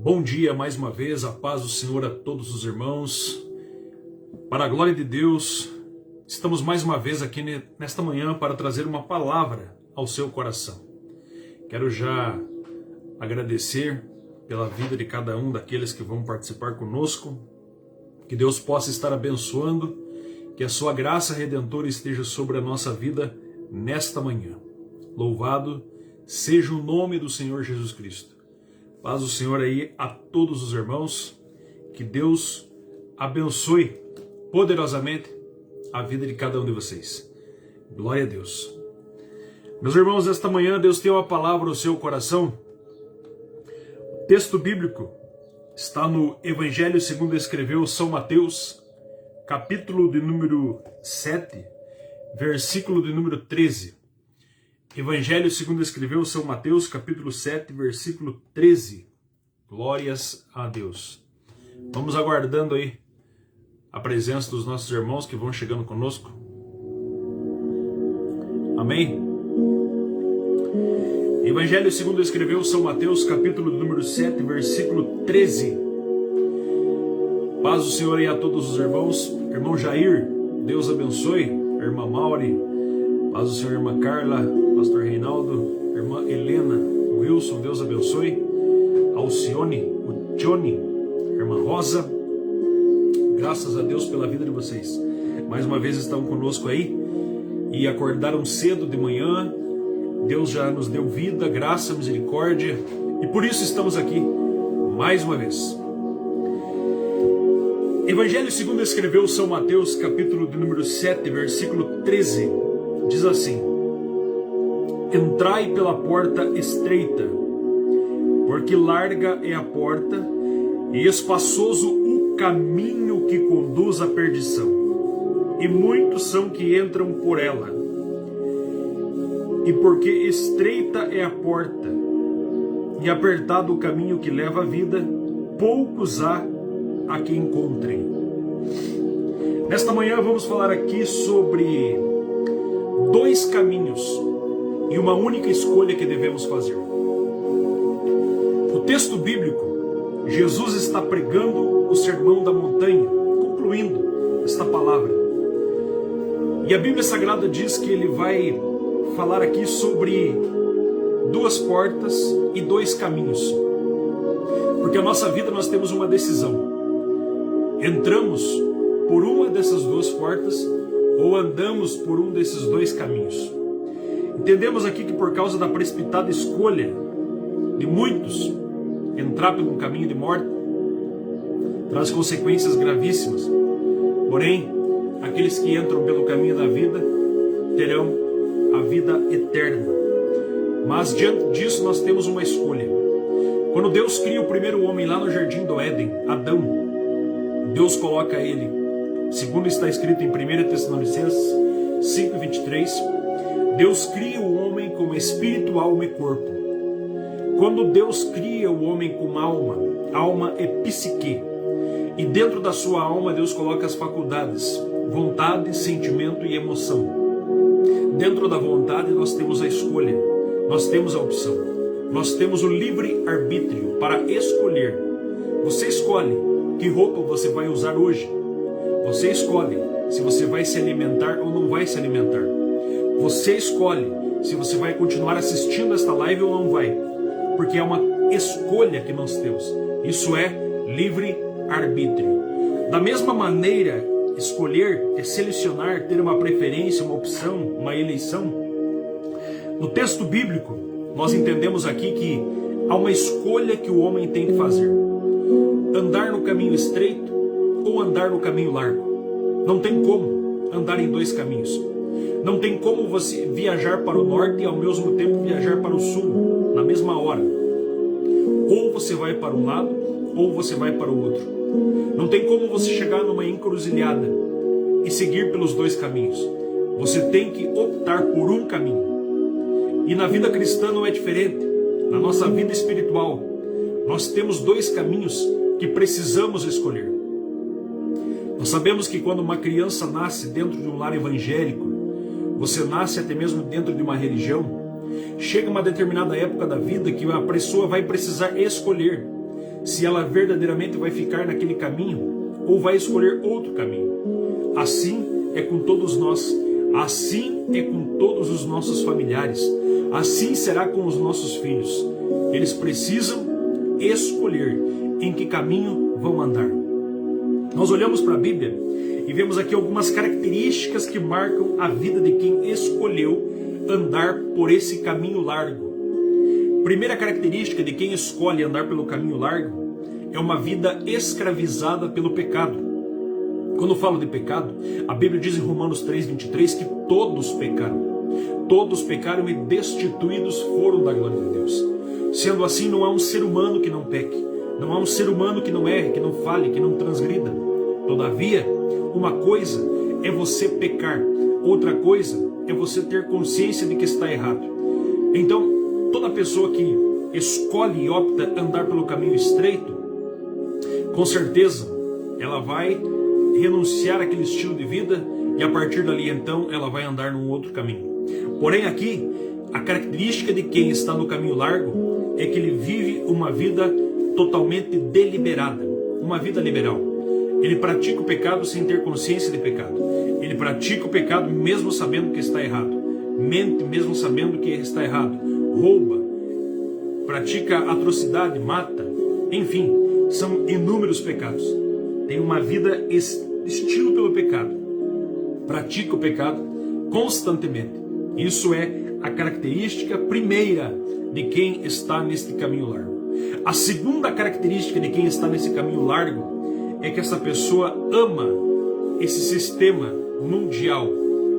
Bom dia mais uma vez, a paz do Senhor a todos os irmãos. Para a glória de Deus, estamos mais uma vez aqui nesta manhã para trazer uma palavra ao seu coração. Quero já agradecer pela vida de cada um daqueles que vão participar conosco. Que Deus possa estar abençoando, que a sua graça redentora esteja sobre a nossa vida nesta manhã. Louvado seja o nome do Senhor Jesus Cristo. Paz do Senhor aí a todos os irmãos, que Deus abençoe poderosamente a vida de cada um de vocês. Glória a Deus. Meus irmãos, esta manhã Deus tem uma palavra no seu coração. O texto bíblico está no Evangelho segundo escreveu São Mateus, capítulo de número 7, versículo de número 13. Evangelho segundo escreveu São Mateus, capítulo 7, versículo 13. Glórias a Deus. Vamos aguardando aí a presença dos nossos irmãos que vão chegando conosco. Amém? Evangelho segundo escreveu São Mateus, capítulo de número 7, versículo 13. Paz do Senhor aí a todos os irmãos. Irmão Jair, Deus abençoe. Irmã Mauri, paz do Senhor, irmã Carla, pastor Reinaldo, irmã Helena, Wilson, Deus abençoe. Alcione, o Johnny, irmã Rosa, graças a Deus pela vida de vocês. Mais uma vez estão conosco aí e acordaram cedo de manhã. Deus já nos deu vida, graça, misericórdia e por isso estamos aqui mais uma vez. Evangelho segundo escreveu São Mateus, capítulo de número 7, versículo 13, diz assim: Entrai pela porta estreita, porque larga é a porta e espaçoso o caminho que conduz à perdição, e muitos são que entram por ela. E porque estreita é a porta e apertado o caminho que leva à vida, poucos há a que encontrem. Nesta manhã vamos falar aqui sobre dois caminhos e uma única escolha que devemos fazer. O texto bíblico, Jesus está pregando o Sermão da Montanha, concluindo esta palavra. E a Bíblia Sagrada diz que ele vai falar aqui sobre duas portas e dois caminhos. Porque a nossa vida nós temos uma decisão. Entramos por uma dessas duas portas ou andamos por um desses dois caminhos. Entendemos aqui que por causa da precipitada escolha de muitos entrar por um caminho de morte, traz consequências gravíssimas. Porém, aqueles que entram pelo caminho da vida terão a vida eterna. Mas diante disso nós temos uma escolha. Quando Deus cria o primeiro homem lá no jardim do Éden, Adão, Deus coloca ele, segundo está escrito em 1 Tessalonicenses 5:23, Deus cria o homem como espírito, alma e corpo. Quando Deus cria o homem com alma é psique, e dentro da sua alma Deus coloca as faculdades, vontade, sentimento e emoção. Dentro da vontade nós temos a escolha, nós temos a opção, nós temos o livre arbítrio para escolher. Você escolhe que roupa você vai usar hoje. Você escolhe se você vai se alimentar ou não vai se alimentar. Você escolhe se você vai continuar assistindo esta live ou não vai. Porque é uma escolha que nós temos. Isso é livre-arbítrio. Da mesma maneira, escolher é selecionar, ter uma preferência, uma opção, uma eleição. No texto bíblico, nós entendemos aqui que há uma escolha que o homem tem que fazer. Andar no caminho estreito ou andar no caminho largo. Não tem como andar em dois caminhos. Não tem como você viajar para o norte e ao mesmo tempo viajar para o sul, na mesma hora. Ou você vai para um lado, ou você vai para o outro. Não tem como você chegar numa encruzilhada e seguir pelos dois caminhos. Você tem que optar por um caminho. E na vida cristã não é diferente. Na nossa vida espiritual, nós temos dois caminhos que precisamos escolher. Nós sabemos que quando uma criança nasce dentro de um lar evangélico, você nasce até mesmo dentro de uma religião, chega uma determinada época da vida que a pessoa vai precisar escolher se ela verdadeiramente vai ficar naquele caminho ou vai escolher outro caminho. Assim é com todos nós, assim é com todos os nossos familiares, assim será com os nossos filhos. Eles precisam escolher em que caminho vão andar. Nós olhamos para a Bíblia e vemos aqui algumas características que marcam a vida de quem escolheu andar por esse caminho largo. Primeira característica de quem escolhe andar pelo caminho largo é uma vida escravizada pelo pecado. Quando falo de pecado, a Bíblia diz em Romanos 3:23 que todos pecaram e destituídos foram da glória de Deus. Sendo assim, não há um ser humano que não peque, não há um ser humano que não erre, que não falhe, que não transgrida. Todavia, uma coisa é você pecar, outra coisa é você ter consciência de que está errado. Então, toda pessoa que escolhe e opta andar pelo caminho estreito, com certeza, ela vai renunciar àquele estilo de vida e a partir dali então ela vai andar num outro caminho. Porém aqui, a característica de quem está no caminho largo é que ele vive uma vida totalmente deliberada, uma vida liberal. Ele pratica o pecado sem ter consciência de pecado. Ele pratica o pecado mesmo sabendo que está errado. Mente mesmo sabendo que está errado. Rouba, pratica atrocidade, mata, enfim, são inúmeros pecados. Tem uma vida estilo pelo pecado. Pratica o pecado constantemente. Isso é a característica primeira de quem está neste caminho largo. A segunda característica de quem está nesse caminho largo é que essa pessoa ama esse sistema mundial,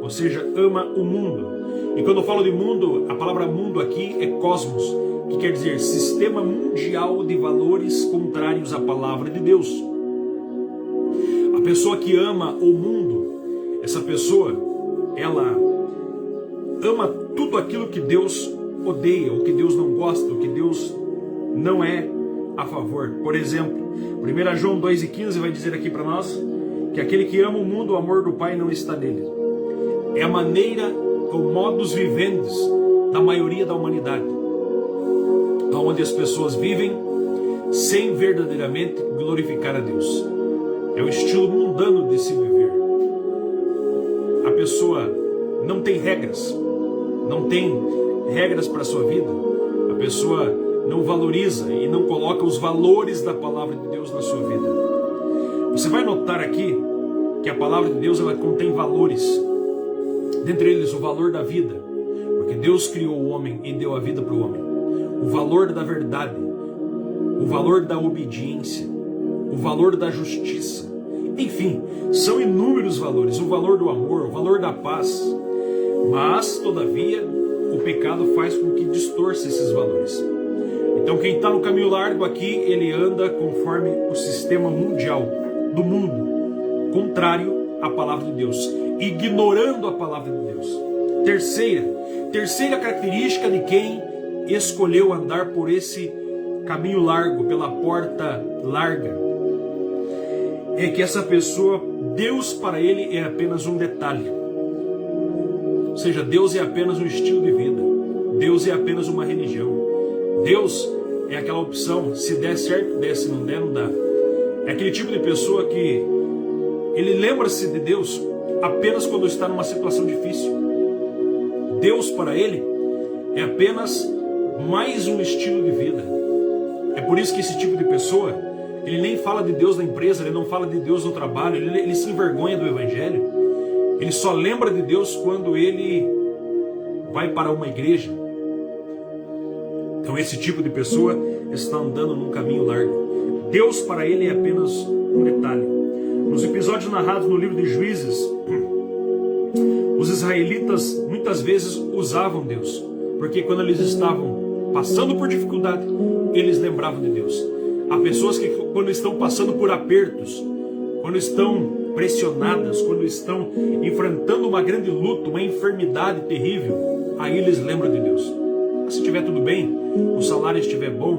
ou seja, ama o mundo. E quando eu falo de mundo, a palavra mundo aqui é cosmos, que quer dizer sistema mundial de valores contrários à palavra de Deus. A pessoa que ama o mundo, essa pessoa, ela ama tudo aquilo que Deus odeia, o que Deus não gosta, o que Deus não é a favor. Por exemplo, 1 João 2,15 vai dizer aqui para nós que aquele que ama o mundo, o amor do Pai não está nele. É a maneira, o modus vivendi da maioria da humanidade, onde as pessoas vivem sem verdadeiramente glorificar a Deus. É o estilo mundano de se viver. A pessoa não tem regras, para a sua vida. A pessoa não valoriza e não coloca os valores da palavra de Deus na sua vida. Você vai notar aqui que a palavra de Deus ela contém valores, dentre eles o valor da vida, porque Deus criou o homem e deu a vida para o homem. O valor da verdade, o valor da obediência, o valor da justiça, enfim, são inúmeros valores, o valor do amor, o valor da paz. Mas, todavia, o pecado faz com que distorça esses valores. Então quem está no caminho largo aqui, ele anda conforme o sistema mundial do mundo, contrário à palavra de Deus, ignorando a palavra de Deus. Terceira característica de quem escolheu andar por esse caminho largo, pela porta larga, é que essa pessoa, Deus para ele é apenas um detalhe. Ou seja, Deus é apenas um estilo de vida, Deus é apenas uma religião. Deus é aquela opção, se der certo, der, se não der, não dá. É aquele tipo de pessoa que ele lembra-se de Deus apenas quando está numa situação difícil. Deus para ele é apenas mais um estilo de vida. É por isso que esse tipo de pessoa, ele nem fala de Deus na empresa, ele não fala de Deus no trabalho, ele se envergonha do Evangelho. Ele só lembra de Deus quando ele vai para uma igreja. Então esse tipo de pessoa está andando num caminho largo. Deus para ele é apenas um detalhe. Nos episódios narrados no livro de Juízes, os israelitas muitas vezes usavam Deus, porque quando eles estavam passando por dificuldade, eles lembravam de Deus. Há pessoas que quando estão passando por apertos, quando estão pressionadas, quando estão enfrentando uma grande luta, uma enfermidade terrível, aí eles lembram de Deus. Se estiver tudo bem, o salário estiver bom,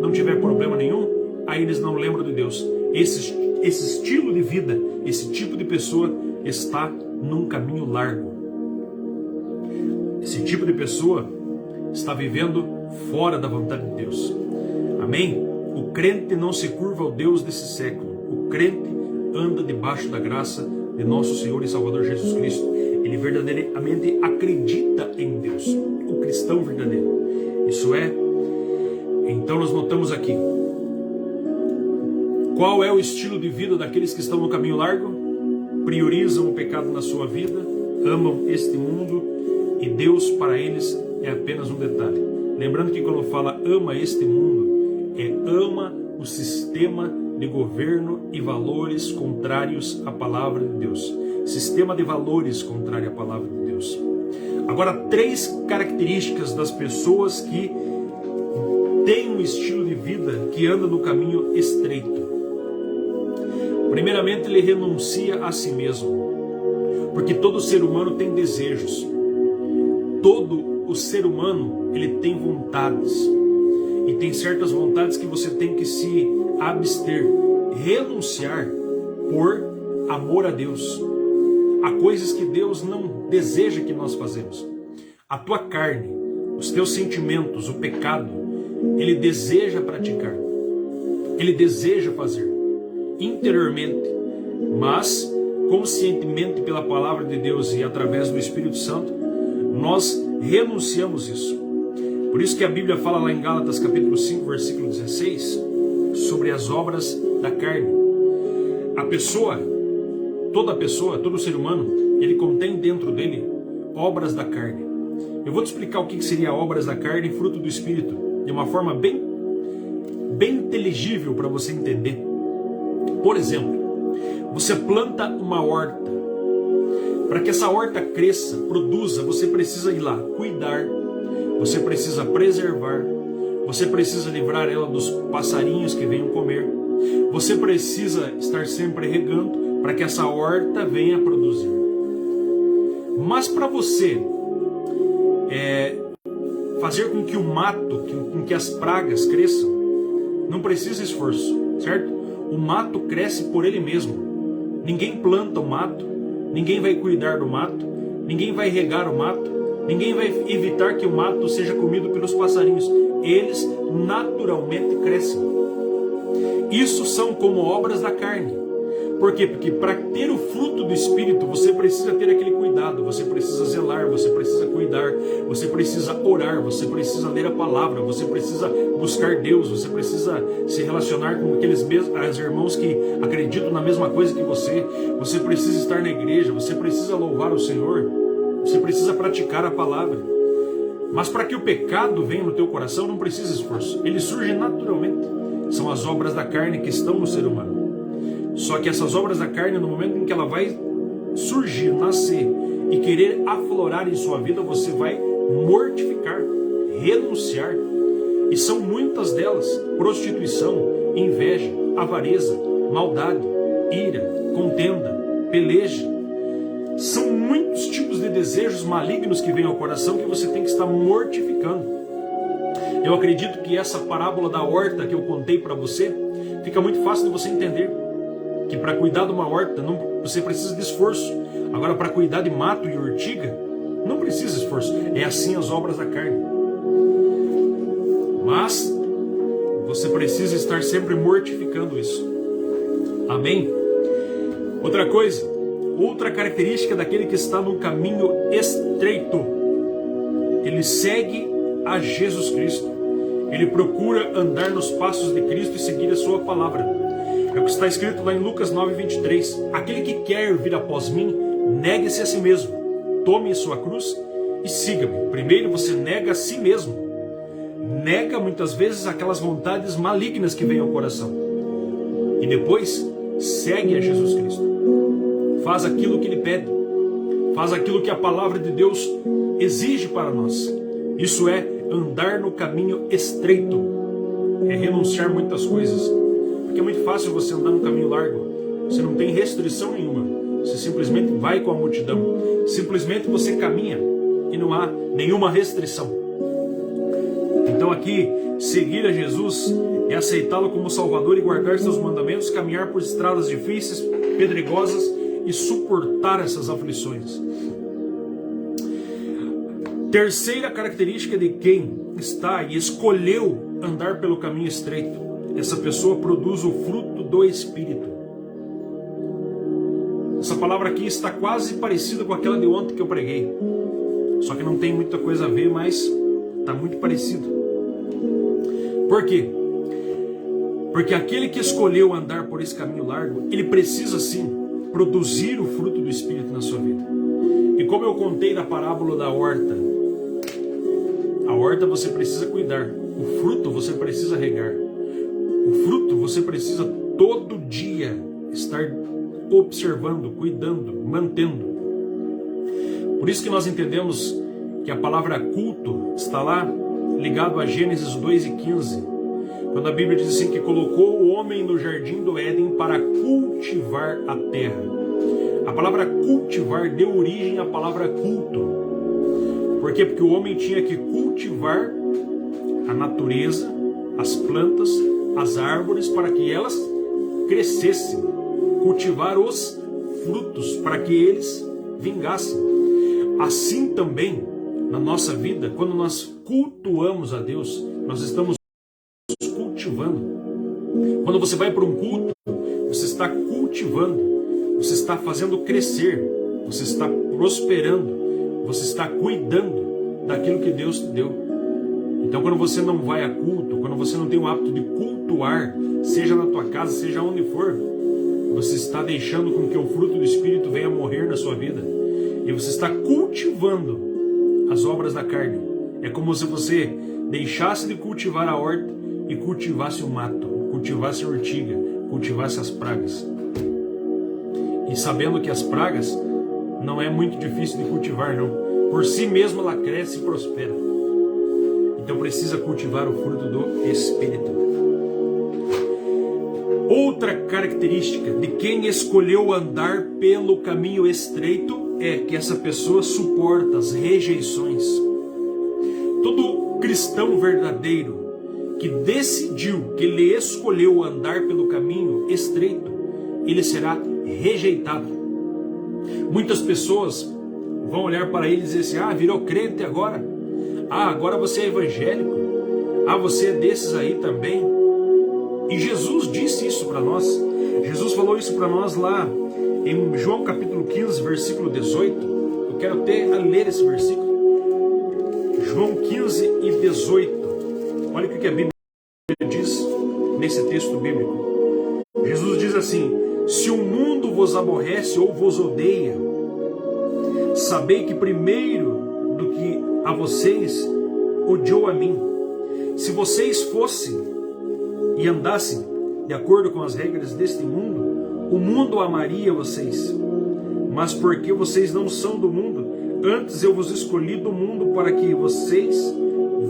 não tiver problema nenhum, aí eles não lembram de Deus. Esse estilo de vida, esse tipo de pessoa está num caminho largo. Esse tipo de pessoa está vivendo fora da vontade de Deus. Amém? O crente não se curva ao Deus desse século. O crente anda debaixo da graça de nosso Senhor e Salvador Jesus Cristo. Ele verdadeiramente acredita em Deus. O cristão verdadeiro. Isso é. Então nós notamos aqui. Qual é o estilo de vida daqueles que estão no caminho largo? Priorizam o pecado na sua vida, amam este mundo e Deus para eles é apenas um detalhe. Lembrando que quando fala ama este mundo, ama o sistema de governo e valores contrários à palavra de Deus. Sistema de valores contrário à palavra de Deus. Agora, 3 características das pessoas que têm um estilo de vida que anda no caminho estreito. Primeiramente, ele renuncia a si mesmo. Porque todo ser humano tem desejos. Todo o ser humano, ele tem vontades. E tem certas vontades que você tem que se abster, renunciar por amor a Deus. Há coisas que Deus não deseja que nós fazemos. A tua carne, os teus sentimentos, o pecado, ele deseja praticar. Ele deseja fazer interiormente, mas conscientemente pela palavra de Deus e através do Espírito Santo, nós renunciamos isso. Por isso que a Bíblia fala lá em Gálatas capítulo 5, versículo 16, sobre as obras da carne. A pessoa, todo ser humano, ele contém dentro dele obras da carne. Eu vou te explicar o que seria obras da carne e fruto do Espírito, de uma forma bem inteligível para você entender. Por exemplo, você planta uma horta. Para que essa horta cresça, produza, você precisa ir lá cuidar, você precisa preservar, você precisa livrar ela dos passarinhos que venham comer, você precisa estar sempre regando para que essa horta venha produzir. Mas para você fazer com que o mato, com que as pragas cresçam, não precisa esforço, certo? O mato cresce por ele mesmo. Ninguém planta o mato, ninguém vai cuidar do mato, ninguém vai regar o mato, ninguém vai evitar que o mato seja comido pelos passarinhos. Eles naturalmente crescem. Isso são como obras da carne. Por quê? Porque para ter o fruto do Espírito, você precisa ter aquele cuidado, você precisa zelar, você precisa cuidar, você precisa orar, você precisa ler a palavra, você precisa buscar Deus, você precisa se relacionar com aqueles irmãos que acreditam na mesma coisa que você precisa estar na igreja, você precisa louvar o Senhor, você precisa praticar a palavra. Mas para que o pecado venha no teu coração, não precisa esforço, ele surge naturalmente. São as obras da carne que estão no ser humano. Só que essas obras da carne, no momento em que ela vai surgir, nascer e querer aflorar em sua vida, você vai mortificar, renunciar. E são muitas delas: prostituição, inveja, avareza, maldade, ira, contenda, peleja. São muitos tipos de desejos malignos que vêm ao coração que você tem que estar mortificando. Eu acredito que essa parábola da horta que eu contei para você, fica muito fácil de você entender. Que para cuidar de uma horta você precisa de esforço. Agora, para cuidar de mato e urtiga, não precisa esforço. É assim as obras da carne. Mas você precisa estar sempre mortificando isso. Amém? Outra característica daquele que está no caminho estreito. Ele segue a Jesus Cristo. Ele procura andar nos passos de Cristo e seguir a sua palavra. É o que está escrito lá em Lucas 9:23. Aquele que quer vir após mim, negue-se a si mesmo. Tome a sua cruz e siga-me. Primeiro você nega a si mesmo. Nega muitas vezes aquelas vontades malignas que vêm ao coração. E depois segue a Jesus Cristo. Faz aquilo que Ele pede. Faz aquilo que a palavra de Deus exige para nós. Isso é andar no caminho estreito. É renunciar muitas coisas. Porque é muito fácil você andar no caminho largo. Você não tem restrição nenhuma. Você simplesmente vai com a multidão. Simplesmente você caminha e não há nenhuma restrição. Então aqui, seguir a Jesus é aceitá-lo como Salvador e guardar seus mandamentos, caminhar por estradas difíceis, pedregosas e suportar essas aflições. Terceira característica de quem está e escolheu andar pelo caminho estreito essa pessoa produz o fruto do Espírito. Essa palavra aqui está quase parecida com aquela de ontem que eu preguei. Só que não tem muita coisa a ver, mas está muito parecido. Por quê? Porque aquele que escolheu andar por esse caminho largo, ele precisa sim produzir o fruto do Espírito na sua vida. E como eu contei na parábola da horta, a horta você precisa cuidar, o fruto você precisa regar, o fruto você precisa todo dia estar observando, cuidando, mantendo. Por isso que nós entendemos que a palavra culto está lá ligado a Gênesis 2:15, quando a Bíblia diz assim que colocou o homem no jardim do Éden para cultivar a terra. A palavra cultivar deu origem à palavra culto. Por quê? Porque o homem tinha que cultivar a natureza, as plantas, as árvores para que elas crescessem, cultivar os frutos para que eles vingassem. Assim também, na nossa vida, quando nós cultuamos a Deus, nós estamos cultivando. Quando você vai para um culto, você está cultivando, você está fazendo crescer, você está prosperando, você está cuidando daquilo que Deus te deu. Então, quando você não vai a culto, quando você não tem o hábito de cultuar, seja na tua casa, seja onde for, você está deixando com que o fruto do Espírito venha morrer na sua vida. E você está cultivando as obras da carne. É como se você deixasse de cultivar a horta e cultivasse o mato, cultivasse a urtiga, cultivasse as pragas. E sabendo que as pragas não é muito difícil de cultivar, não. Por si mesmo ela cresce e prospera. Então precisa cultivar o fruto do Espírito. Outra característica de quem escolheu andar pelo caminho estreito é que essa pessoa suporta as rejeições. Todo cristão verdadeiro que decidiu, que ele escolheu andar pelo caminho estreito, ele será rejeitado. Muitas pessoas vão olhar para ele e dizer assim: virou crente agora? Agora você é evangélico? Você é desses aí também? E Jesus disse isso para nós. Jesus falou isso para nós lá em João capítulo 15, versículo 18. Eu quero até ler esse versículo. João 15 e 18. Olha o que a Bíblia diz nesse texto bíblico. Jesus diz assim: se o mundo vos aborrece ou vos odeia, sabei que primeiro do que a vocês odiou a mim. Se vocês fossem e andassem de acordo com as regras deste mundo, o mundo amaria vocês. Mas porque vocês não são do mundo, antes eu vos escolhi do mundo para que vocês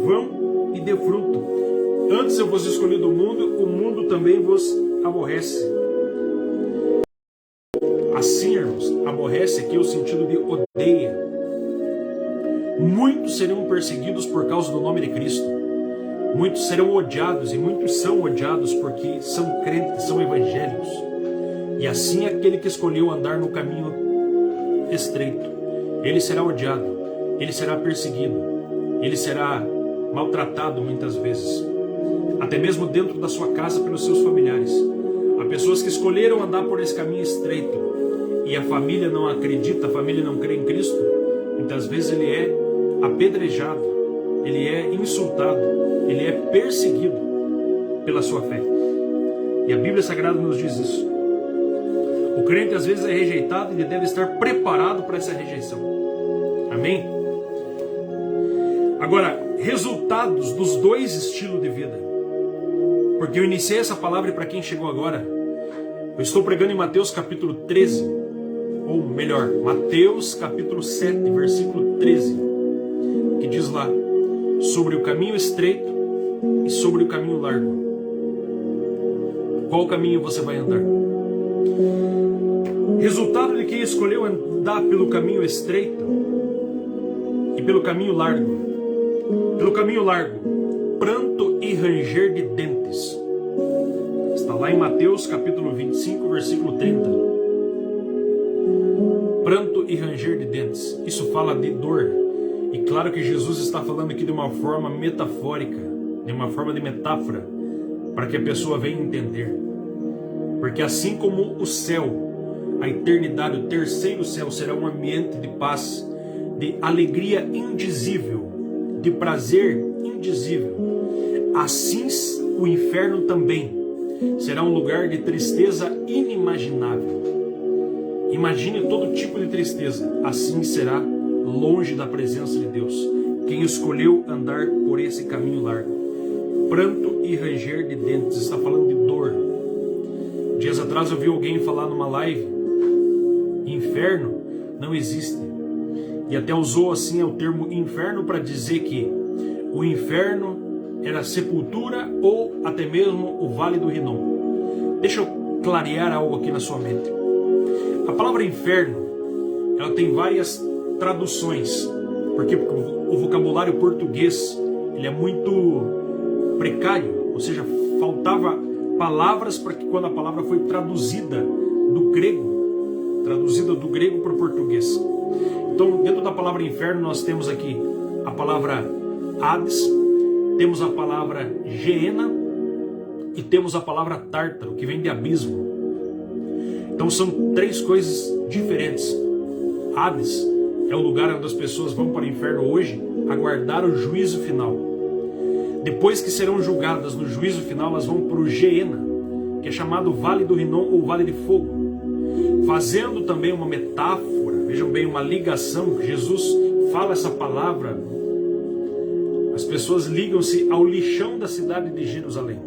vão e dê fruto. Antes eu vos escolhi do mundo, o mundo também vos aborrece. Assim, irmãos, aborrece aqui é o sentido de odeia. Muitos serão perseguidos por causa do nome de Cristo. Muitos serão odiados, e muitos são odiados porque são crentes, são evangélicos. E assim aquele que escolheu andar no caminho estreito, ele será odiado, ele será perseguido, ele será maltratado muitas vezes, até mesmo dentro da sua casa pelos seus familiares. Há pessoas que escolheram andar por esse caminho estreito e a família não acredita, a família não crê em Cristo. Muitas vezes ele é apedrejado, ele é insultado, ele é perseguido pela sua fé. E a Bíblia Sagrada nos diz isso. O crente às vezes é rejeitado e ele deve estar preparado para essa rejeição. Amém? Agora, resultados dos dois estilos de vida. Porque eu iniciei essa palavra e para quem chegou agora, eu estou pregando em Mateus capítulo 13, ou melhor, Mateus capítulo 7, versículo 13, que diz lá sobre o caminho estreito e sobre o caminho largo. Qual caminho você vai andar? Resultado de quem escolheu andar pelo caminho estreito e pelo caminho largo. Pelo caminho largo, pranto e ranger de dentes. Está lá em Mateus capítulo 25, versículo 30. Pranto e ranger de dentes. Isso fala de dor. E claro que Jesus está falando aqui de uma forma metafórica, de uma forma de metáfora, para que a pessoa venha entender. Porque assim como o céu, a eternidade, o terceiro céu será um ambiente de paz, de alegria indizível, de prazer indizível, assim o inferno também será um lugar de tristeza inimaginável. Imagine todo tipo de tristeza, assim será longe da presença de Deus quem escolheu andar por esse caminho largo. Pranto e ranger de dentes, está falando de dor. Dias atrás eu vi alguém falar numa live: inferno não existe. E até usou assim o termo inferno para dizer que o inferno era a sepultura ou até mesmo o Vale do Rinom. Deixa eu clarear algo aqui na sua mente. A palavra inferno, ela tem várias traduções, porque o vocabulário português ele é muito precário, ou seja, faltava palavras para que quando a palavra foi traduzida do grego para o português. Então, dentro da palavra inferno, nós temos aqui a palavra Hades, temos a palavra Geena e temos a palavra Tártaro, que vem de abismo. Então, são três coisas diferentes. Hades é o lugar onde as pessoas vão para o inferno hoje aguardar o juízo final. Depois que serão julgadas no juízo final, elas vão para o Geena, que é chamado Vale do Rinom ou Vale de Fogo. Fazendo também uma metáfora, vejam bem, uma ligação, Jesus fala essa palavra, as pessoas ligam-se ao lixão da cidade de Jerusalém.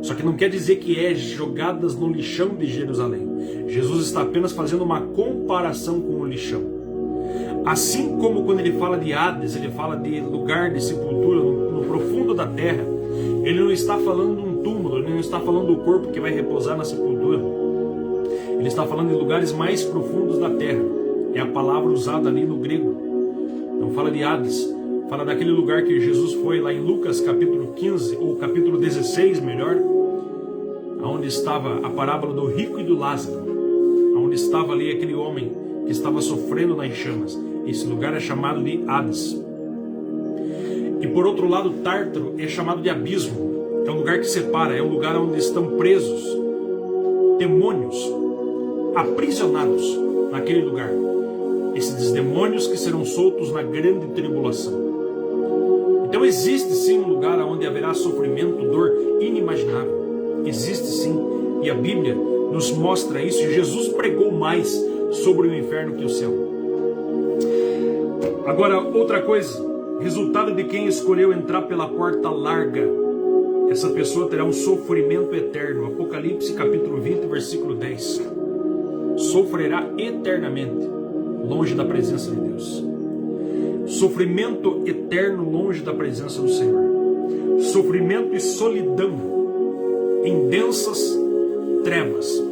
Só que não quer dizer que é jogadas no lixão de Jerusalém. Jesus está apenas fazendo uma comparação com o lixão. Assim como quando ele fala de Hades, ele fala de lugar de sepultura no profundo da terra, ele não está falando de um túmulo, ele não está falando do corpo que vai repousar na sepultura. Ele está falando de lugares mais profundos da terra. É a palavra usada ali no grego. Não fala de Hades, fala daquele lugar que Jesus foi lá em Lucas capítulo 15, ou capítulo 16 melhor, onde estava a parábola do rico e do Lázaro, onde estava ali aquele homem que estava sofrendo nas chamas. Esse lugar é chamado de Hades. E por outro lado, Tártaro é chamado de abismo. É um lugar que separa, é um lugar onde estão presos demônios, aprisionados naquele lugar. Esses demônios que serão soltos na grande tribulação. Então existe sim um lugar onde haverá sofrimento, dor inimaginável. Existe sim, e a Bíblia nos mostra isso. Jesus pregou mais sobre o inferno que o céu. Agora, outra coisa, resultado de quem escolheu entrar pela porta larga, essa pessoa terá um sofrimento eterno. Apocalipse capítulo 20, versículo 10. Sofrerá eternamente, longe da presença de Deus. Sofrimento eterno longe da presença do Senhor. Sofrimento e solidão em densas trevas.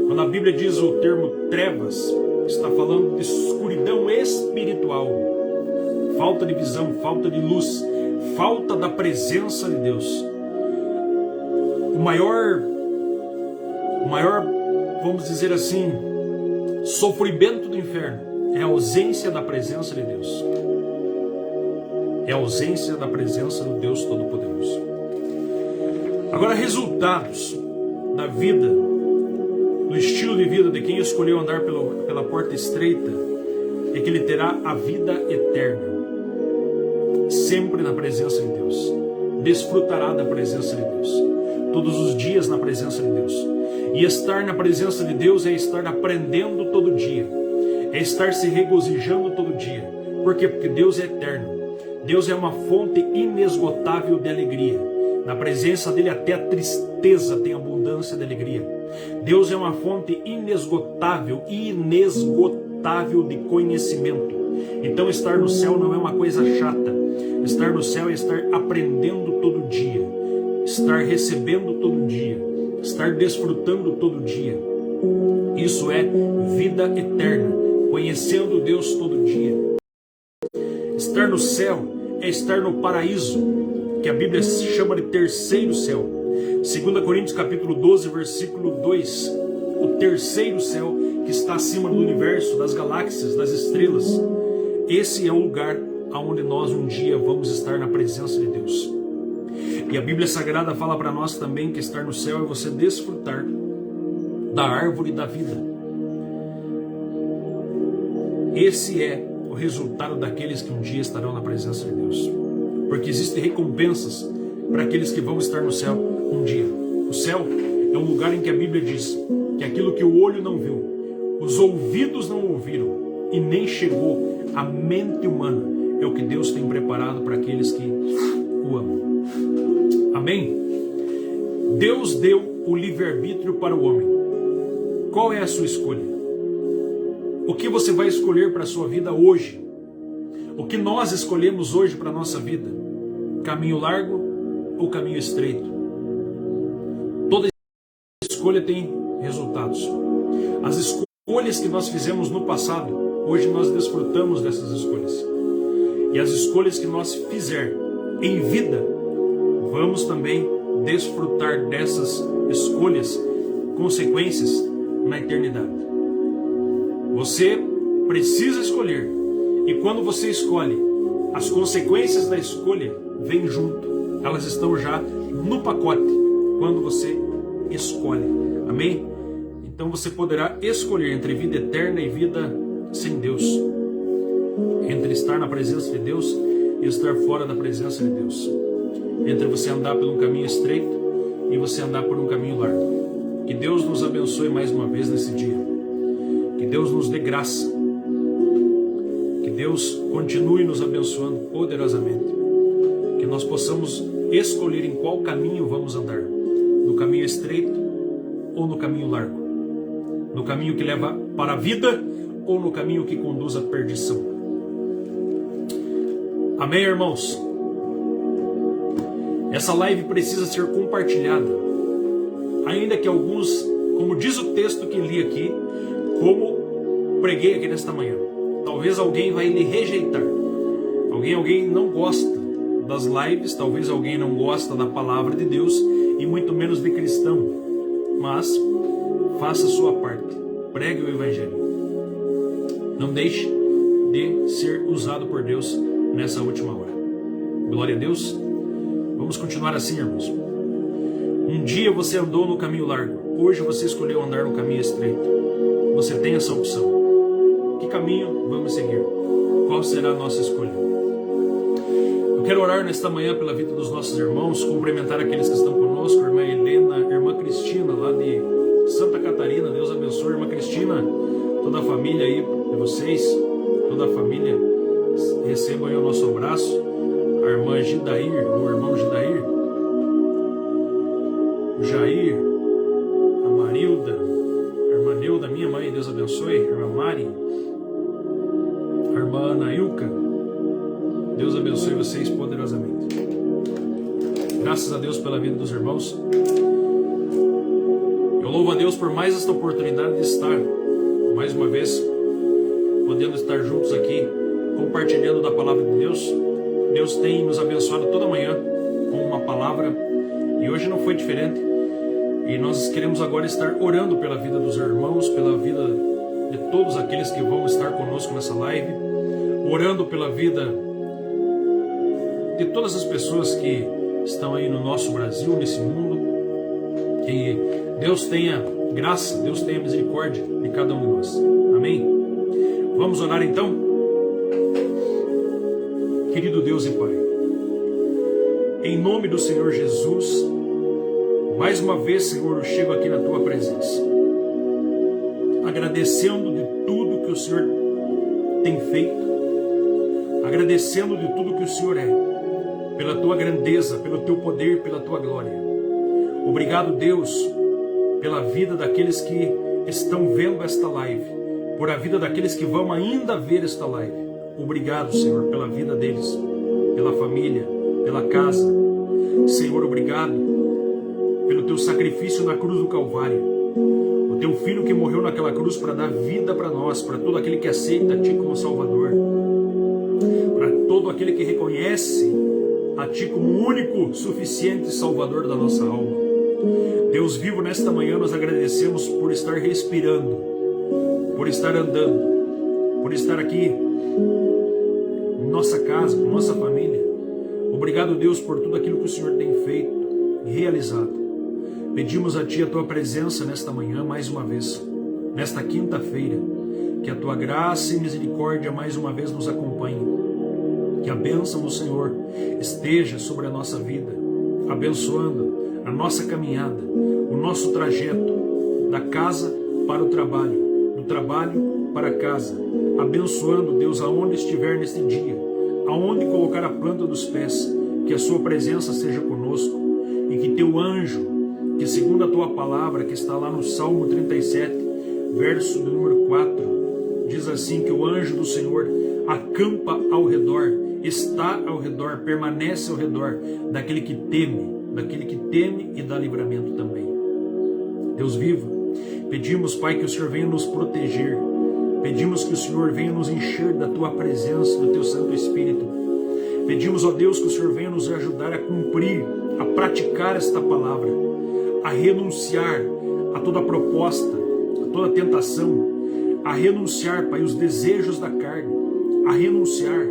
Quando a Bíblia diz o termo trevas, está falando de escuridão espiritual. Falta de visão, falta de luz, falta da presença de Deus. O maior, vamos dizer assim, sofrimento do inferno é a ausência da presença de Deus. É a ausência da presença do Deus Todo-Poderoso. Agora, resultados da vida, do estilo de vida de quem escolheu andar pela porta estreita, é que ele terá a vida eterna, sempre na presença de Deus. Desfrutará da presença de Deus, todos os dias na presença de Deus. E estar na presença de Deus é estar aprendendo todo dia, é estar se regozijando todo dia. Por quê? Porque Deus é eterno. Deus é uma fonte inesgotável de alegria. Na presença dele até a tristeza tem abundância de alegria. Deus é uma fonte inesgotável de conhecimento. Então estar no céu não é uma coisa chata. Estar no céu é estar aprendendo todo dia, estar recebendo todo dia, estar desfrutando todo dia. Isso é vida eterna, conhecendo Deus todo dia. Estar no céu é estar no paraíso, que a Bíblia chama de terceiro céu. 2 Coríntios capítulo 12, versículo 2. O terceiro céu que está acima do universo, das galáxias, das estrelas. Esse é o lugar aonde nós um dia vamos estar na presença de Deus. E a Bíblia Sagrada fala para nós também que estar no céu é você desfrutar da árvore da vida. Esse é o resultado daqueles que um dia estarão na presença de Deus. Porque existem recompensas para aqueles que vão estar no céu um dia. O céu é um lugar em que a Bíblia diz que aquilo que o olho não viu, os ouvidos não ouviram e nem chegou à mente humana, é o que Deus tem preparado para aqueles que o amam. Amém? Deus deu o livre-arbítrio para o homem. Qual é a sua escolha? O que você vai escolher para a sua vida hoje? O que nós escolhemos hoje para a nossa vida? Caminho largo ou caminho estreito? Toda escolha tem resultados. As escolhas que nós fizemos no passado, hoje nós desfrutamos dessas escolhas. E as escolhas que nós fizer em vida, vamos também desfrutar dessas escolhas, consequências na eternidade. Você precisa escolher. E quando você escolhe, as consequências da escolha vêm junto. Elas estão já no pacote quando você escolhe. Amém? Então você poderá escolher entre vida eterna e vida sem Deus. Entre estar na presença de Deus e estar fora da presença de Deus. Entre você andar por um caminho estreito e você andar por um caminho largo. Que Deus nos abençoe mais uma vez nesse dia. Que Deus nos dê graça. Que Deus continue nos abençoando poderosamente. Que nós possamos escolher em qual caminho vamos andar. No caminho estreito ou no caminho largo. No caminho que leva para a vida ou no caminho que conduz à perdição. Amém, irmãos? Essa live precisa ser compartilhada. Ainda que alguns, como diz o texto que li aqui, como preguei aqui nesta manhã, talvez alguém vai lhe rejeitar. Alguém não gosta das lives, talvez alguém não gosta da palavra de Deus e muito menos de cristão. Mas faça a sua parte. Pregue o Evangelho. Não deixe de ser usado por Deus nessa última hora. Glória a Deus. Vamos continuar assim, irmãos. Um dia você andou no caminho largo. Hoje você escolheu andar no caminho estreito. Você tem essa opção. Que caminho vamos seguir? Qual será a nossa escolha? Eu quero orar nesta manhã pela vida dos nossos irmãos, cumprimentar aqueles que estão conosco, a irmã Helena, a irmã Cristina, lá de Santa Catarina. Deus abençoe, irmã Cristina, toda a família aí de vocês, toda a família, recebam aí o nosso abraço. A irmã Gidair, o irmão Gidair, o Jair, a Marilda, a irmã Neuda, minha mãe, Deus abençoe, a irmã Mari, a irmã Anailka, Deus abençoe vocês poderosamente. Graças a Deus pela vida dos irmãos. Eu louvo a Deus por mais esta oportunidade de estar, mais uma vez, podendo estar juntos aqui, compartilhando da palavra de Deus. Deus tem nos abençoado toda manhã com uma palavra e hoje não foi diferente. E nós queremos agora estar orando pela vida dos irmãos, pela vida de todos aqueles que vão estar conosco nessa live, orando pela vida de todas as pessoas que estão aí no nosso Brasil, nesse mundo. Que Deus tenha graça, Deus tenha misericórdia de cada um de nós. Amém? Vamos orar então? Querido Deus e Pai, em nome do Senhor Jesus, mais uma vez, Senhor, eu chego aqui na Tua presença, agradecendo de tudo que o Senhor tem feito, agradecendo de tudo que o Senhor é, pela Tua grandeza, pelo Teu poder, pela Tua glória. Obrigado, Deus, pela vida daqueles que estão vendo esta live, por a vida daqueles que vão ainda ver esta live. Obrigado, Senhor, pela vida deles, pela família, pela casa. Senhor, obrigado pelo Teu sacrifício na cruz do Calvário. O Teu Filho que morreu naquela cruz para dar vida para nós, para todo aquele que aceita a Ti como Salvador, para todo aquele que reconhece a Ti como único, suficiente Salvador da nossa alma. Deus vivo, nesta manhã nós agradecemos por estar respirando, por estar andando, por estar aqui nossa casa, com nossa família. Obrigado, Deus, por tudo aquilo que o Senhor tem feito e realizado. Pedimos a Ti a Tua presença nesta manhã, mais uma vez, nesta quinta-feira, que a Tua graça e misericórdia mais uma vez nos acompanhem, que a bênção do Senhor esteja sobre a nossa vida, abençoando a nossa caminhada, o nosso trajeto, da casa para o trabalho, do trabalho para casa, abençoando, Deus, aonde estiver neste dia, aonde colocar a planta dos pés, que a Sua presença seja conosco, e que Teu anjo, que segundo a Tua palavra, que está lá no Salmo 37, verso do número 4, diz assim, que o anjo do Senhor acampa ao redor, está ao redor, permanece ao redor daquele que teme e dá livramento também. Deus vivo, pedimos, Pai, que o Senhor venha nos proteger, pedimos que o Senhor venha nos encher da Tua presença, do Teu Santo Espírito. Pedimos, ó Deus, que o Senhor venha nos ajudar a cumprir, a praticar esta palavra, a renunciar a toda proposta, a toda tentação, a renunciar, Pai, os desejos da carne, a renunciar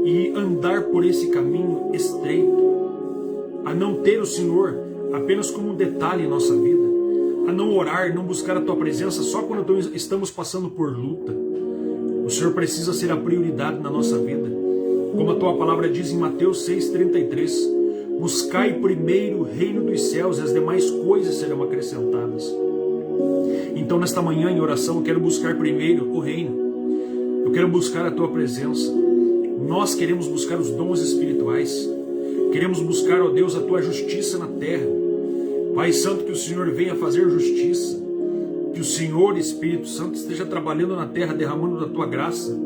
e andar por esse caminho estreito, a não ter o Senhor apenas como um detalhe em nossa vida, a não orar, não buscar a Tua presença só quando estamos passando por luta. O Senhor precisa ser a prioridade na nossa vida. Como a Tua palavra diz em Mateus 6,33, buscai primeiro o reino dos céus e as demais coisas serão acrescentadas. Então nesta manhã em oração eu quero buscar primeiro o reino, eu quero buscar a Tua presença. Nós queremos buscar os dons espirituais, queremos buscar, ó Deus, a Tua justiça na terra. Pai Santo, que o Senhor venha fazer justiça, que o Senhor, Espírito Santo, esteja trabalhando na terra, derramando da Tua graça,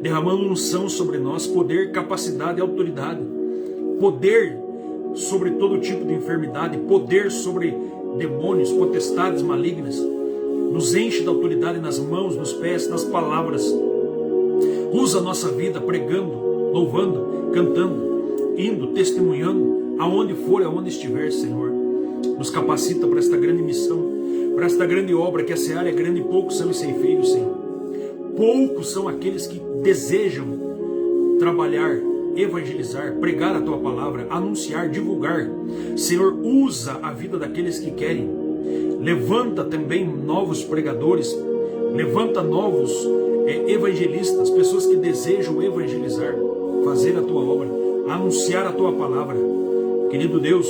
derramando unção sobre nós, poder, capacidade e autoridade, poder sobre todo tipo de enfermidade, poder sobre demônios, potestades malignas. Nos enche da autoridade nas mãos, nos pés, nas palavras. Usa a nossa vida pregando, louvando, cantando, indo, testemunhando, aonde for, aonde estiver, Senhor. Nos capacita para esta grande missão, para esta grande obra, que a seara é grande e poucos são os ceifeiros, Senhor. Poucos são aqueles que desejam trabalhar, evangelizar, pregar a Tua palavra, anunciar, divulgar. Senhor, usa a vida daqueles que querem. Levanta também novos pregadores, levanta novos evangelistas, pessoas que desejam evangelizar, fazer a Tua obra, anunciar a Tua palavra. Querido Deus,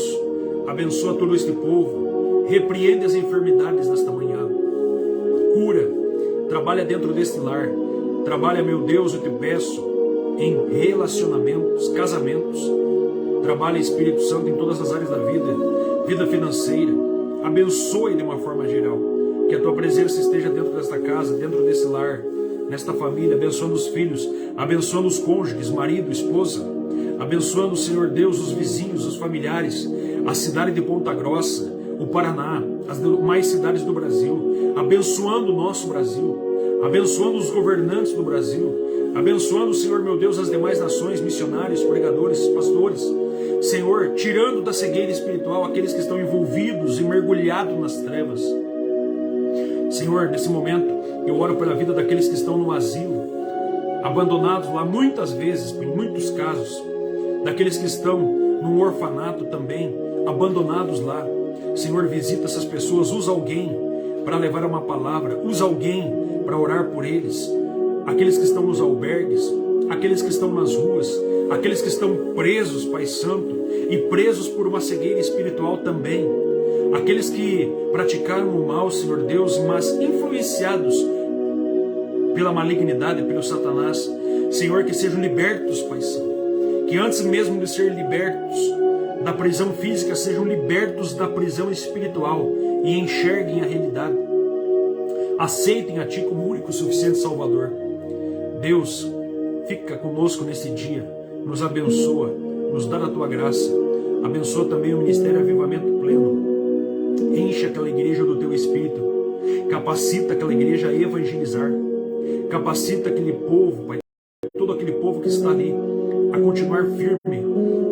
abençoa todo este povo, repreende as enfermidades nesta manhã, cura, trabalha dentro deste lar, trabalha, meu Deus, eu te peço, em relacionamentos, casamentos, trabalha, Espírito Santo, em todas as áreas da vida, vida financeira, abençoe de uma forma geral, que a Tua presença esteja dentro desta casa, dentro desse lar, nesta família, abençoando os filhos, abençoando os cônjuges, marido, esposa, abençoando, Senhor Deus, os vizinhos, os familiares, a cidade de Ponta Grossa, o Paraná, as demais cidades do Brasil, abençoando o nosso Brasil, abençoando os governantes do Brasil, abençoando, Senhor meu Deus, as demais nações, missionários, pregadores, pastores, Senhor, tirando da cegueira espiritual aqueles que estão envolvidos e mergulhados nas trevas. Senhor, nesse momento, eu oro pela vida daqueles que estão no asilo, abandonados lá muitas vezes, em muitos casos, daqueles que estão no orfanato também, abandonados lá. Senhor, visita essas pessoas, usa alguém para levar uma palavra, usa alguém para orar por eles, aqueles que estão nos albergues, aqueles que estão nas ruas, aqueles que estão presos, Pai Santo, e presos por uma cegueira espiritual também, aqueles que praticaram o mal, Senhor Deus, mas influenciados pela malignidade, pelo Satanás, Senhor, que sejam libertos, Pai Santo, que antes mesmo de ser libertos da prisão física, sejam libertos da prisão espiritual e enxerguem a realidade, aceitem a Ti como único e suficiente Salvador. Deus, fica conosco nesse dia, nos abençoa, nos dá da Tua graça, abençoa também o Ministério Avivamento Pleno, enche aquela igreja do Teu Espírito, capacita aquela igreja a evangelizar, capacita aquele povo, Pai, todo aquele povo que está ali, a continuar firme,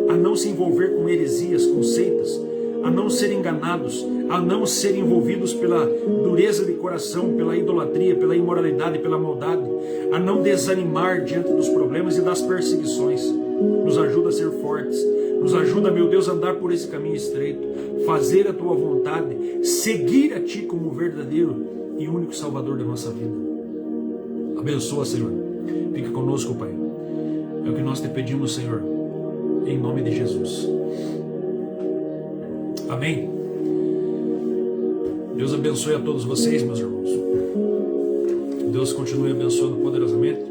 a não se envolver com heresias, com seitas, a não serem enganados, a não serem envolvidos pela dureza de coração, pela idolatria, pela imoralidade, pela maldade, a não desanimar diante dos problemas e das perseguições. Nos ajuda a ser fortes, Nos ajuda, meu Deus, a andar por esse caminho estreito, fazer a Tua vontade, seguir a Ti como o verdadeiro e único Salvador da nossa vida. Abençoa, Senhor. Fica conosco, Pai. É o que nós te pedimos, Senhor, em nome de Jesus. Amém. Deus abençoe a todos vocês, meus irmãos. Deus continue abençoando poderosamente.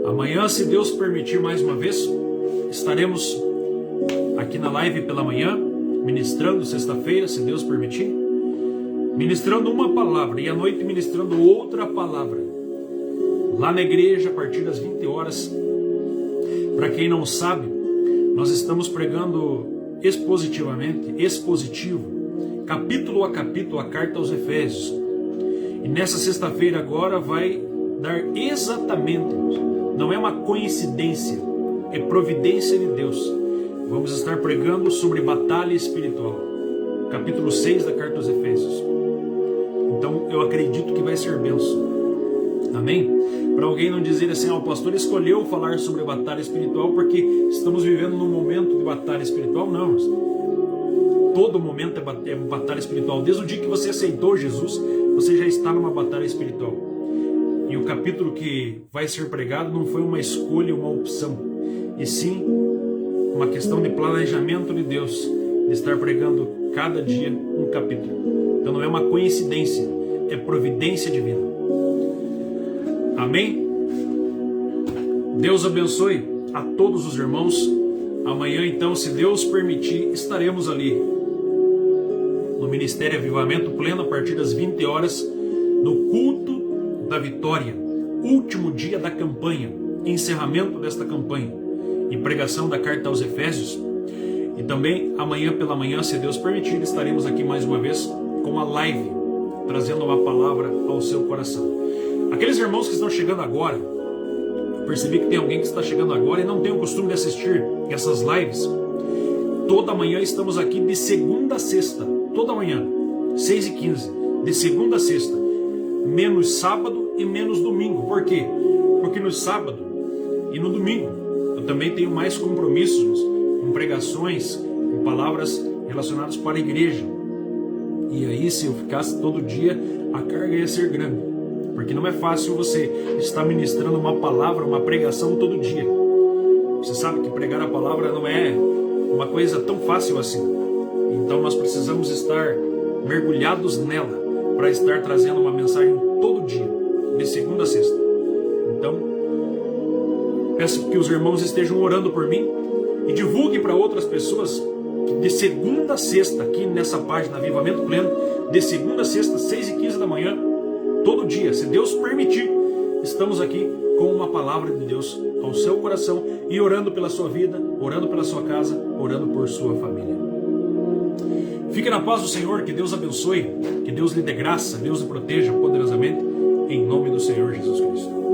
Amanhã, se Deus permitir mais uma vez, estaremos aqui na live pela manhã, ministrando sexta-feira, se Deus permitir, ministrando uma palavra, e à noite ministrando outra palavra, lá na igreja, a partir das 20 horas. Para quem não sabe, nós estamos pregando expositivo, capítulo a capítulo, a carta aos Efésios. E nessa sexta-feira agora vai dar exatamente, não é uma coincidência, é providência de Deus. Vamos estar pregando sobre batalha espiritual, capítulo 6 da carta aos Efésios. Então eu acredito que vai ser bênção. Amém? Para alguém não dizer assim, o pastor escolheu falar sobre a batalha espiritual porque estamos vivendo num momento de batalha espiritual. Não, todo momento é batalha espiritual. Desde o dia que você aceitou Jesus, você já está numa batalha espiritual. E o capítulo que vai ser pregado não foi uma escolha, uma opção, e sim uma questão de planejamento de Deus, de estar pregando cada dia um capítulo. Então não é uma coincidência, é providência divina. Amém? Deus abençoe a todos os irmãos. Amanhã, então, se Deus permitir, estaremos ali no Ministério Avivamento Pleno, a partir das 20 horas, no culto da vitória, último dia da campanha, encerramento desta campanha e pregação da carta aos Efésios. E também amanhã pela manhã, se Deus permitir, estaremos aqui mais uma vez com a live, trazendo uma palavra ao seu coração. Aqueles irmãos que estão chegando agora, percebi que tem alguém que está chegando agora e não tem o costume de assistir essas lives. Toda manhã estamos aqui de segunda a sexta, toda manhã, 6h15, de segunda a sexta, menos sábado e menos domingo. Por quê? Porque no sábado e no domingo eu também tenho mais compromissos com pregações, com palavras relacionadas para a igreja. E aí, se eu ficasse todo dia, a carga ia ser grande. Porque não é fácil você estar ministrando uma palavra, uma pregação todo dia. Você sabe que pregar a palavra não é uma coisa tão fácil assim. Então nós precisamos estar mergulhados nela para estar trazendo uma mensagem todo dia, de segunda a sexta. Então, peço que os irmãos estejam orando por mim e divulguem para outras pessoas que de segunda a sexta, aqui nessa página Avivamento Pleno, de segunda a sexta, 6h15 da manhã, todo dia, se Deus permitir, estamos aqui com uma palavra de Deus ao seu coração e orando pela sua vida, orando pela sua casa, orando por sua família. Fique na paz do Senhor, que Deus abençoe, que Deus lhe dê graça, Deus lhe proteja poderosamente, em nome do Senhor Jesus Cristo.